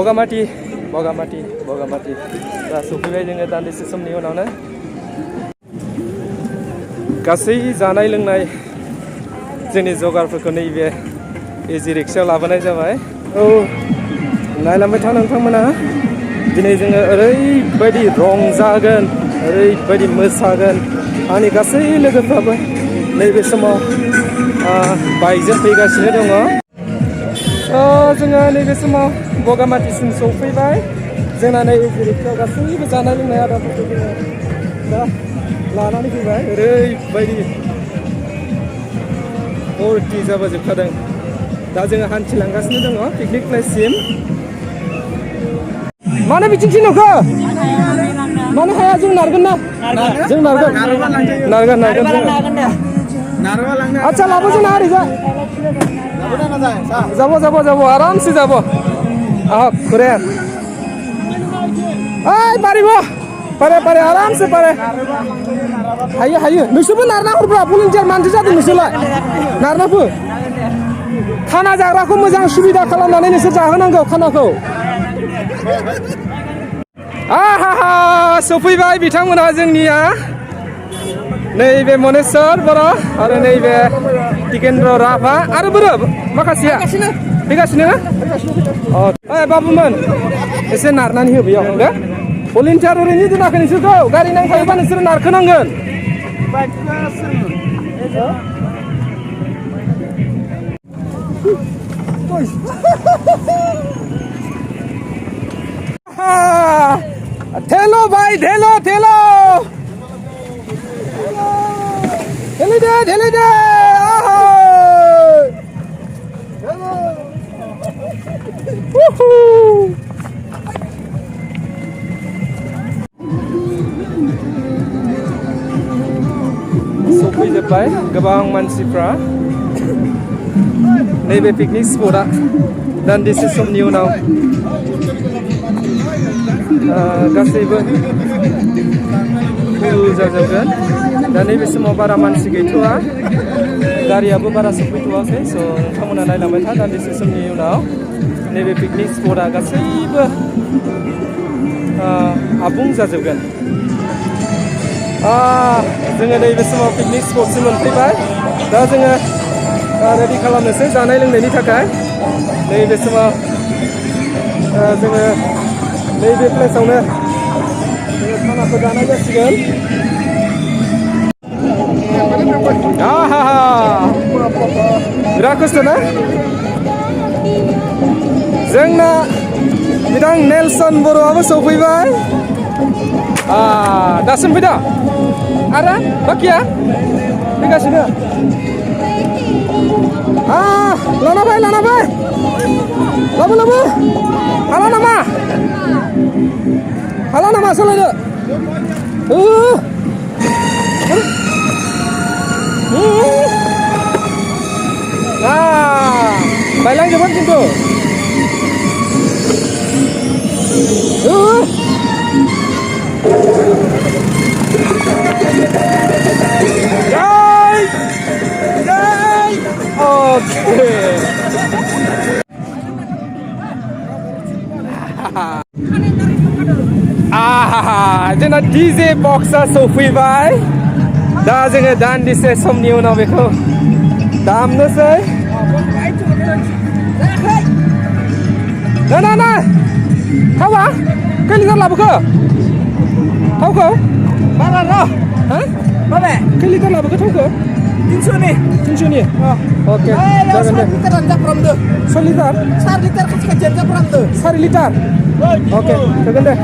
बगामाटी दा सफैबाय जोङो दान्दिसे समनि उनावनो गासै जानाय लोंनाय जोंनि जगारफोरखौ नैबे इजि रिक्सायाव लाबोनाय जाबाय। औ नायलांबाय था नोंथांमोना दिनै जोङो ओरैबायदि रंजागोन ओरैबायदि मोसागोन आंनि गासै लोगोफ्राबो नैबे समाव बाइकजों फैगासिनो दङ। जोङो नैबे समाव बगामाटिसिम सफैबाय। जोंना नै इजि रिक्सायाव गासैबो जानाय लोंनाय आदारफोरखौ जोङो दा लानानै फैबाय। ओरैबायदि भर्ति जाबोजोबखादों। दा जोङो हान्थिलांगासिनो दङ पिकनिक प्लेससिम। मानो बिथिं थिनहरखो? मानो हाया जों नारगोन ना? जों नारगोन आच्छा लाबो जोंना ओरैजा जाबो आरामसे जाबो आहक कुरेन ओइ बारिबो पारे आरामसे पारे हायो नोंसोरबो नारना हरब्रा भलुन्टियार मानसि जादों नोंसोरलाय नारना फै खाना जाग्राखौ मोजां सुबिदा खालामनानै नोंसोर जाहोनांगौ खानाखौ। सफैबाय बिथांमोनहा जोंनिया नैबे मनेस्वर बर' आरो नैबे टिकेन्द्र राभा आरो बोरो माखासेया फैगासिनो ना? बाबुमोन एसे नारनानै हो बेयाव दे भलुन्टियार ओरैनो दोनाखै नोंसोरखौ गारि नांखायोबा नोंसोरो नारखोनांगोन। ठेलो भाई ठेलो ठेली दे सफैजोब्बाय गोबां मानसिफ्रा नैबे पिकनिक स्पटआ दान्दिसे समनि उनाव गासैबो फुल जाजोबगोन। दा नैबे समाव बारा मानसि गैथ'वा गारियाबो बारा सफैथ'वाखै। स' नोंथांमोना नायलांबाय था दान्दिसे समनि उनाव नैबे पिकनिक स्पटआ गासैबो आबुं जाजोबगोन। जोङो नैबे समाव पिकनिक स्पटसिम मोनफैबाय। दा जोङो रेडि खालामनोसै जानाय लोंनायनि थाखाय। नैबे समाव जोङो नैबे प्लेसावनो जोङो खानाखौ जानाय जासिगोन। बिराद खस्थ' ना? जोंना बिथां नेलसन बर'आबो सफैबाय। दासिम फैदों आरो बाखिया फैगासिनो। लाना फै लाबो हाला नामा सालायनो बायलांजोबगोन खिन्थु जोंना डीजे बक्सआ सफैबाय। दा जोङो दान्दिसे समनि उनाव बेखौ दामनोसै। ना थावा खै लिटार लाबोखो थावखौ बारा र' माबे खै लिटार लाबोखो थावखौ 300 oke जागोन दे 4 लिटार 4 लिटार खाथियानो जाफ्रामदो 4 लिटार oke जागोन दे।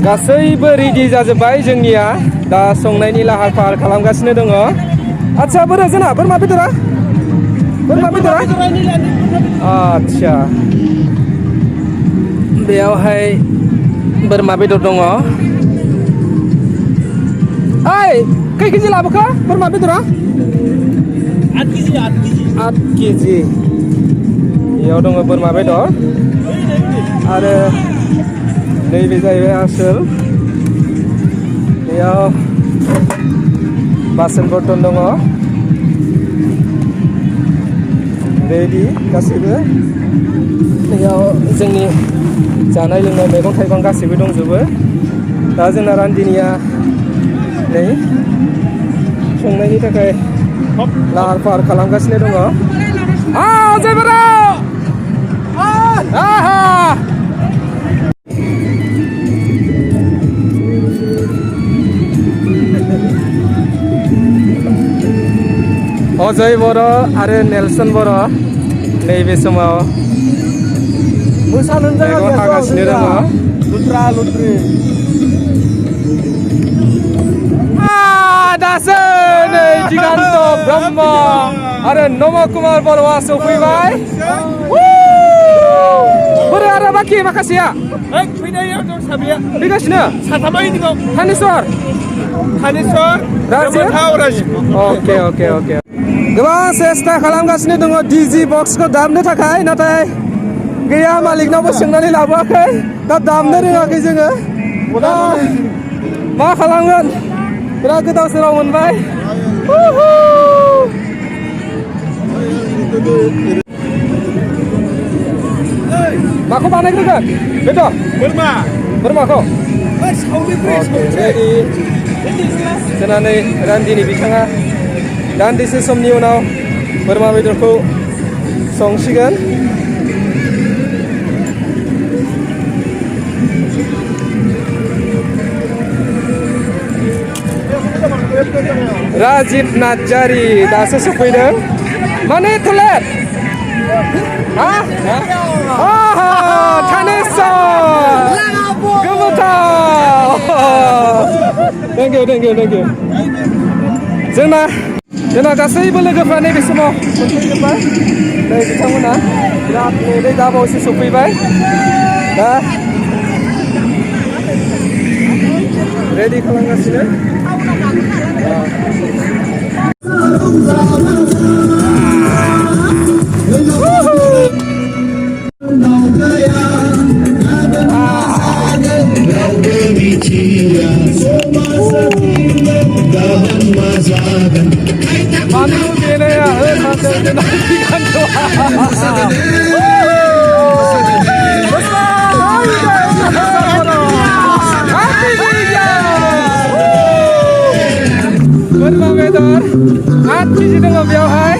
गासैबो रेडि जाजोब्बाय जोंनिया दा संनायनि लाहार फाहार खालामगासिनो दङ। आच्छा बोरो जोंना बोरमा बेदरा आच्छा बेयावहाय बोरमा बेदर दङ। ओइ खै केजि लाबोखो बोरमा बेदरा 8 केजि बेयाव दङ बोरमा बेदर आरो नैबे जाहैबाय आसोल बेयाव बासन बर्तन दङ रेडि गासैबो बेयाव जोंनि जानाय लोंनाय मैगं थाइगं गासैबो दंजोबो दा जोंना रान्दिनिया नै संनायनि थाखाय लाहार फाहार खालामगासिनो दङ जयबारा अजय बर' आरो नेलसन बर' नैबे समाव मैगं हागासिनो दङ लुथ्रा लुथ्रि दासो नै दिगान्त ब्रह्म आरो नम कुमार बर'आ सफैबाय बोरै आरो बाखि माखासेया फैगासिनो थानेस्वर राजिब अके अके अके गोबां सेस्था खालामगासिनो दङ डिजि बक्सखौ दामनो थाखाय नाथाय गैया मालिकनावबो सोंनानै लाबोआखै दा दामनो रोङाखै जोङो मा खालामगोन बिराद गोदाव सोराव मोनबाय माखौ बानायग्रोगोन बेथ' बोरमाखौ रेडि जोंना नै रान्दिनि बिथाङा दान्दिसे समनि उनाव बोरमा बेदरखौ संसिगोन राजिब नार्जारि दासो सफैदों माने टलेट थानेस्वर गोमोथाव थेंक इउ जोंना गासैबो लोगोफ्रा नैबे समाव मोनफैजोब्बाय नै बिथांमोना बिराद नै दा बावैसो सफैबाय दा रेडि खालामगासिनो बोरमा बेदर 8 केजि दङ बेयावहाय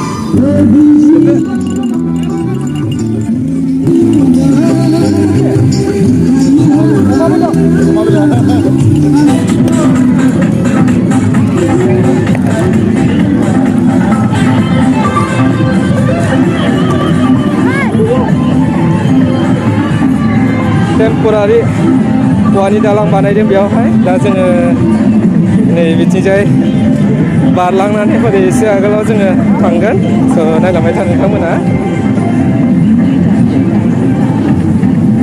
टेम्परारि औवानि दालां बानायदों बेयावहाय दा जोङो नै बिथिंजाय बारलांनानै हरै एसे आगोलाव जोङो थांगोन नायलांबाय था नोंथांमोना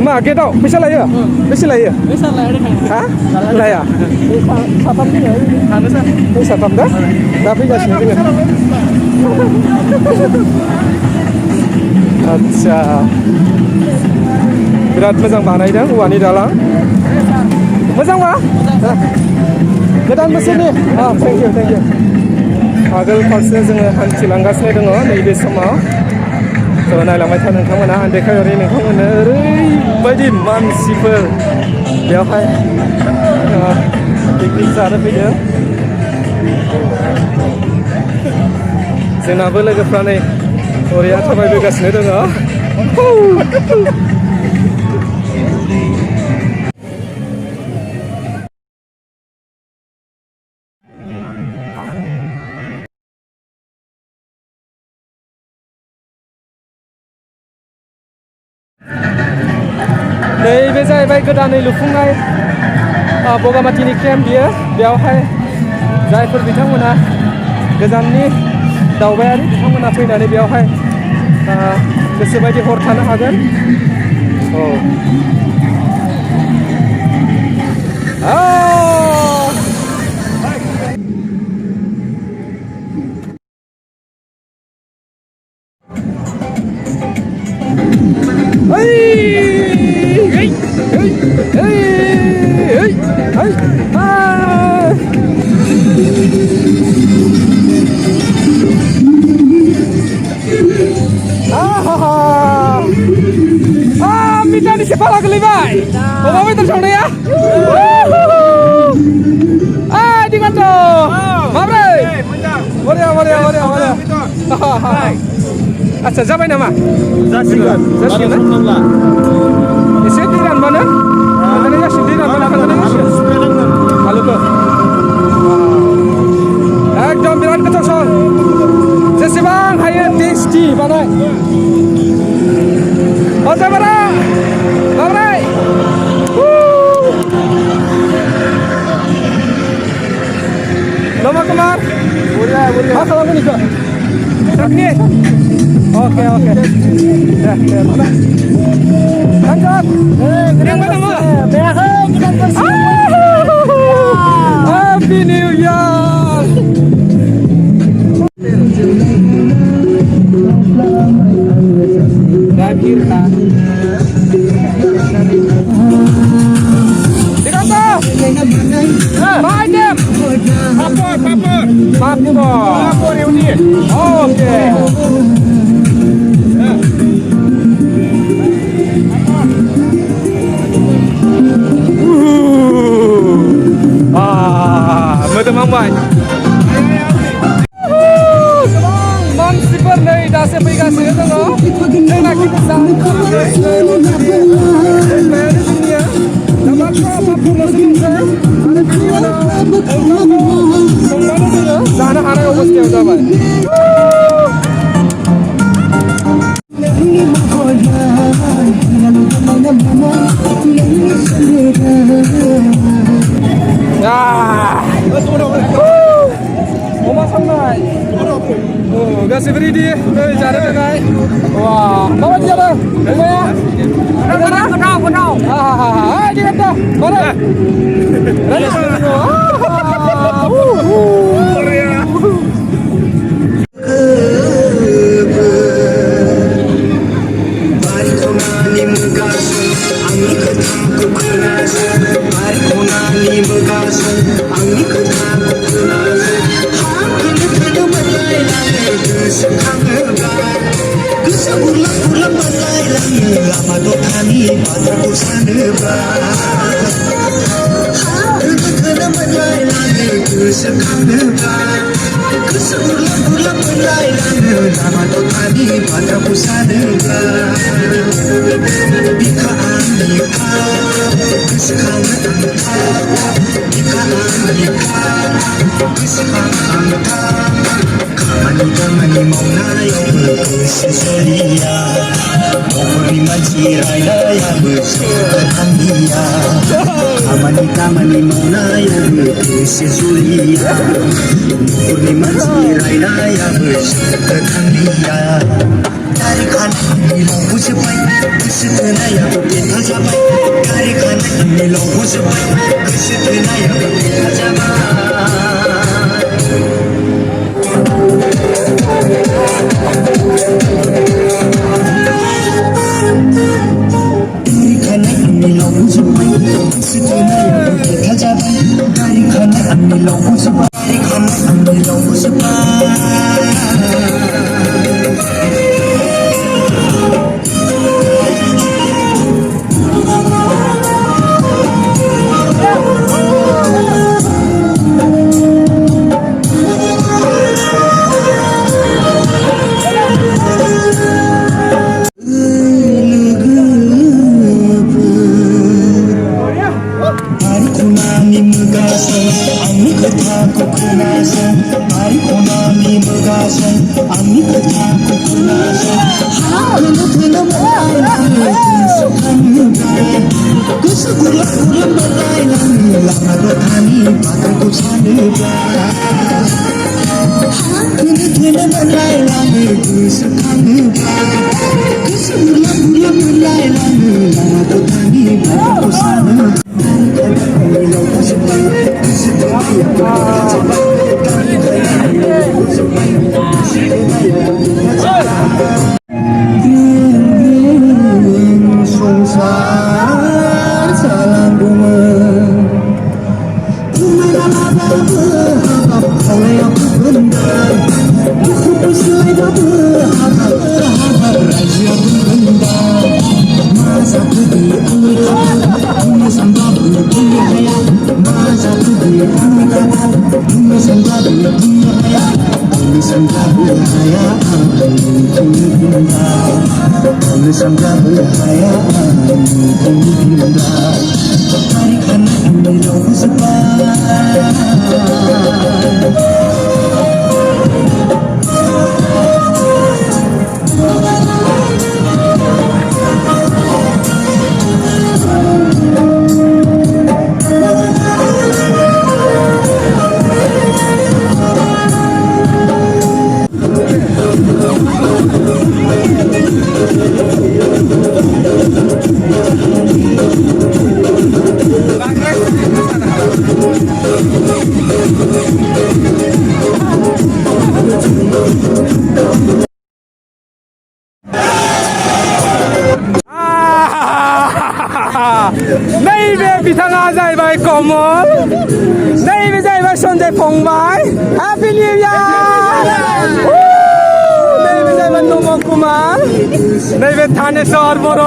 मा गेटआव फैसा लायो बेसे लायो हा लाया साथाम साथाम दा फैगासिनो जोङो आदसा बिराद मोजां बानायदों औवानि दालां मोजां मा गोदान बोसोरनि थेंक इउ आगोल फारसे जोङो हान्थिलांगासिनो दङ नैबे समाव नायलांबाय था नोंथांमोना आं देखायहरै नोंथांमोननो ओरैबायदि मानसिफोर बेवहाय पिकनिक जानो फैदों जोंनाबो लोगोफ्रा नै ओरैया थाबायबोगासिनो दङ नैबे जाहैबाय गोदानै लुफुंनाय बगामाथिनि केम्प बियो बेयावहाय जायफोर बिथांमोना गोजाननि दावबायारि बिथांमोना फैनानै बेयावहाय गोसोबायदि हर थानो हागोन Minta di kepala kelibay. Bapak Peter sana ya. Di kanto. Mabre. Boleh. Acha, siapa nama? Zasikan. Isi diran mana? Katanya sih diran mana? Katanya sih. Halo ke. Ekdom biran kecosan. Sesibang hanya tasty mana? Oke mana? Mabre. Nama kemar? Boleh. Kalau ini kok. Sakni. Oke. Ya. Lanjut. Yang mana mah? Happy New Year. Lahirkan. Dikata. Bye dem. Papor ini. Oke. Betul mamai. Sebang monsiper nih dah sampai kasih itu loh. Enak kita sang. Dapat apa pun masih ada video ada. Sana ada yang bosnya udah baik. Ya. Oma santai. Oh, kasih beri dia. Cara dengan. Wah, bawa dia bang. Oma ya. Kenal. Dia kata. Mana? Kamani mauna ya berkesi zulia, purnima cirai ya berketang dia. Dari kanan bilang busepai, kesetena ya berketa jabai. Dari kanan bilang busepai, kesetena ya berketa jabai. Bulan sampai berhaya Ini bimbang Tarik anak ini lau sepan नैबे बिथाङा जाहैबाय कमल नैबे जाहैबाय सन्जय फंबाय happy new year नैबे जाहैबाय नम कुमार नैबे थानेश्वर बर'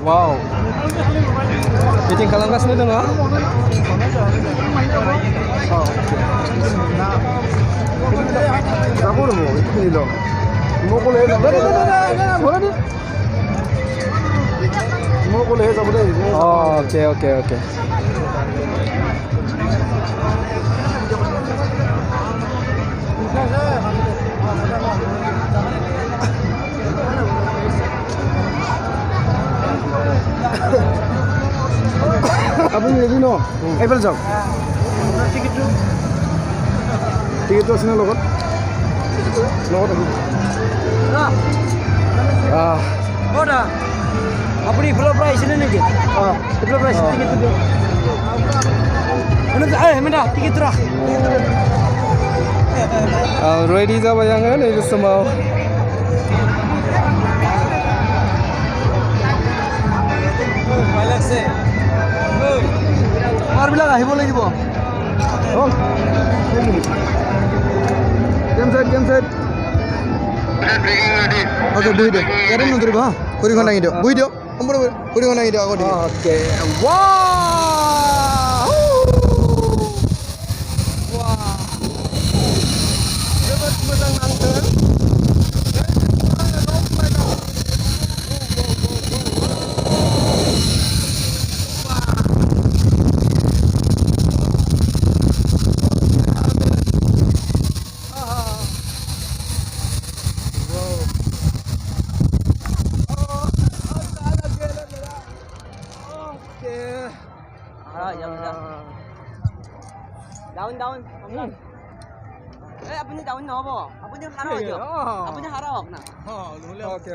Wow, meeting खालामगासिनो दङ ओके আপুনি ৰেডি ন এইফালে যাওক টিকেটটো আছে নে লগত আপুনি ইফালৰ পৰা আহিছিলে নেকি ইফালৰ পৰা আহিছে টিকেটটো দিয়ক টিকেটটো ৰাখ ready जाबाय आङो नैबे समाव আমাৰবিলাক আহিব লাগিব কেম সাইড অ'কে বহি দিয়ক ইয়াতে নধৰিব হা ভৰিখন দাঙি দিয়ক বহি দিয়ক সম্পূৰ্ণ ভৰিখন দাঙি দিয়ক আগত ओके जोबोद मोजां नांदों Daun. Apa ni daun apa? Apa ni harap aja? Apa ni harap nak? Okay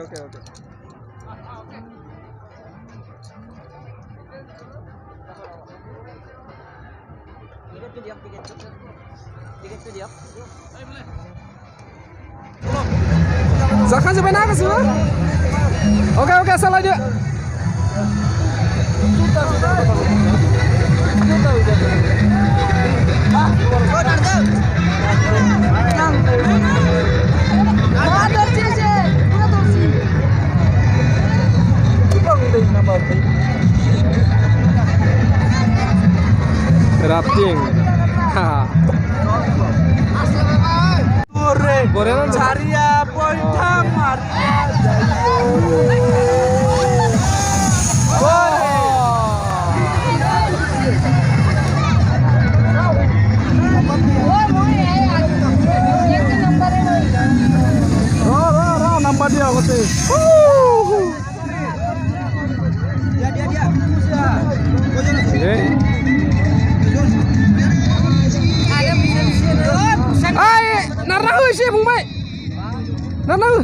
Tiket tu dia. जाखांजोब्बाय ना गासिबो okay सालायदो Oh, dah. anjing. Gorengan Maria Pointa Maria nambah dia kote. Ay, narahu sih Bung Bay. Narahu.